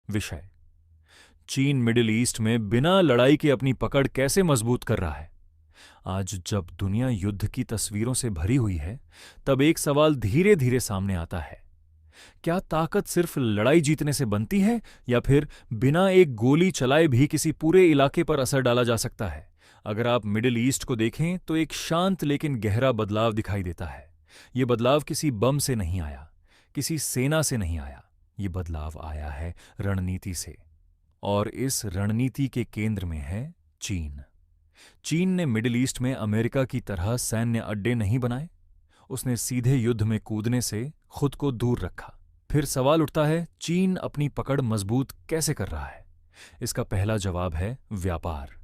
विषय। चीन middle east में बिना लड़ाई के अपनी पकड़ कैसे मजबूत कर रहा है। आज जब दुनिया युद्ध की तस्वीरों से भरी हुई है, तब एक सवाल धीरे धीरे सामने आता है। क्या ताकत सिर्फ लड़ाई जीतने से बनती है, या फिर बिना एक गोली चलाए भी किसी पूरे इलाके पर असर डाला जा सकता है? अगर आप मिडिल ईस्ट को देखें तो एक शांत लेकिन गहरा बदलाव दिखाई देता है। ये बदलाव किसी बम से नहीं आया, किसी सेना से नहीं आया। ये बदलाव आया है रणनीति से। और इस रणनीति के केंद्र में है चीन। चीन ने मिडिल ईस्ट में अमेरिका की तरह सैन्य अड्डे नहीं बनाए। उसने सीधे युद्ध में कूदने से खुद को दूर रखा। फिर सवाल उठता है, चीन अपनी पकड़ मजबूत कैसे कर रहा है? इसका पहला जवाब है व्यापार।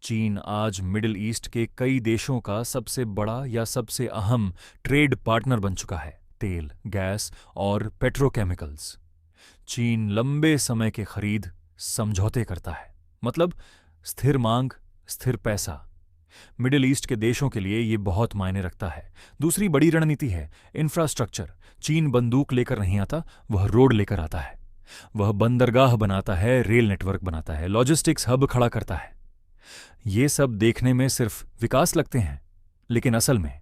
चीन आज मिडिल ईस्ट के कई देशों का सबसे बड़ा या सबसे अहम ट्रेड पार्टनर बन चुका है। तेल, गैस और पेट्रोकेमिकल्स। चीन लंबे समय के खरीद समझौते करता है, मतलब स्थिर मांग, स्थिर पैसा। मिडिल ईस्ट के देशों के लिए ये बहुत मायने रखता है। दूसरी बड़ी रणनीति है इंफ्रास्ट्रक्चर। चीन बंदूक लेकर नहीं आता, वह रोड लेकर आता है। वह बंदरगाह बनाता है, रेल नेटवर्क बनाता है, लॉजिस्टिक्स हब खड़ा करता है। ये सब देखने में सिर्फ विकास लगते हैं, लेकिन असल में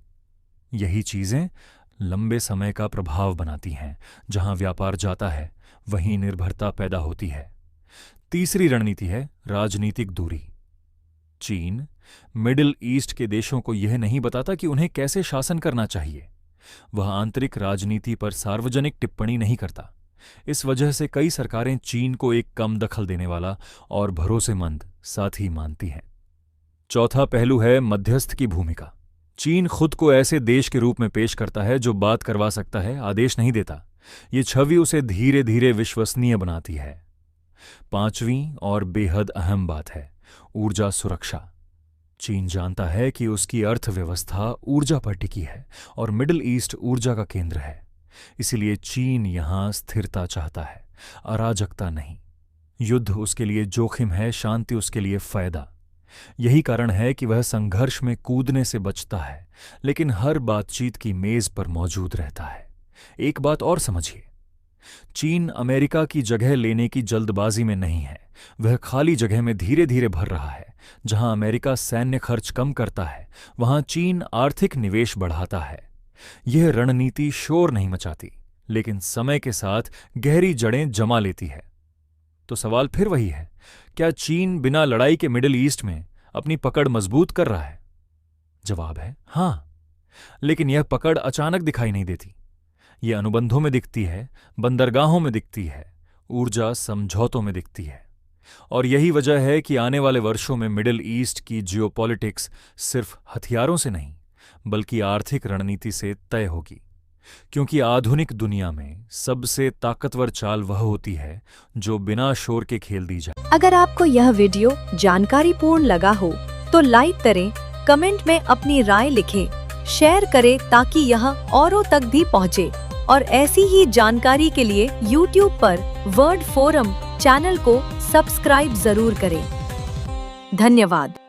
यही चीजें लंबे समय का प्रभाव बनाती हैं। जहां व्यापार जाता है, वहीं निर्भरता पैदा होती है। तीसरी रणनीति है राजनीतिक दूरी। चीन मिडिल ईस्ट के देशों को यह नहीं बताता कि उन्हें कैसे शासन करना चाहिए। वह आंतरिक राजनीति पर सार्वजनिक टिप्पणी नहीं करता। इस वजह से कई सरकारें चीन को एक कम दखल देने वाला और भरोसेमंद साथी मानती हैं। चौथा पहलू है मध्यस्थ की भूमिका। चीन खुद को ऐसे देश के रूप में पेश करता है जो बात करवा सकता है, आदेश नहीं देता। ये छवि उसे धीरे धीरे विश्वसनीय बनाती है। पांचवीं और बेहद अहम बात है ऊर्जा सुरक्षा। चीन जानता है कि उसकी अर्थव्यवस्था ऊर्जा पर टिकी है और मिडिल ईस्ट ऊर्जा का केंद्र है। इसीलिए चीन यहां स्थिरता चाहता है, अराजकता नहीं। युद्ध उसके लिए जोखिम है, शांति उसके लिए फायदा। यही कारण है कि वह संघर्ष में कूदने से बचता है, लेकिन हर बातचीत की मेज पर मौजूद रहता है। एक बात और समझिए, चीन अमेरिका की जगह लेने की जल्दबाजी में नहीं है। वह खाली जगह में धीरे धीरे भर रहा है। जहां अमेरिका सैन्य खर्च कम करता है, वहां चीन आर्थिक निवेश बढ़ाता है। यह रणनीति शोर नहीं मचाती, लेकिन समय के साथ गहरी जड़ें जमा लेती है। तो सवाल फिर वही है, क्या चीन बिना लड़ाई के मिडिल ईस्ट में अपनी पकड़ मजबूत कर रहा है? जवाब है हां, लेकिन यह पकड़ अचानक दिखाई नहीं देती। यह अनुबंधों में दिखती है, बंदरगाहों में दिखती है, ऊर्जा समझौतों में दिखती है। और यही वजह है कि आने वाले वर्षों में मिडिल ईस्ट की जियोपॉलिटिक्स सिर्फ हथियारों से नहीं, बल्कि आर्थिक रणनीति से तय होगी। क्योंकि आधुनिक दुनिया में सबसे ताकतवर चाल वह होती है जो बिना शोर के खेल दी जाए। अगर आपको यह वीडियो जानकारीपूर्ण लगा हो तो लाइक करें, कमेंट में अपनी राय लिखें, शेयर करें ताकि यह औरों तक भी पहुंचे। और ऐसी ही जानकारी के लिए YouTube पर वर्ड फोरम चैनल को सब्सक्राइब जरूर करें। धन्यवाद।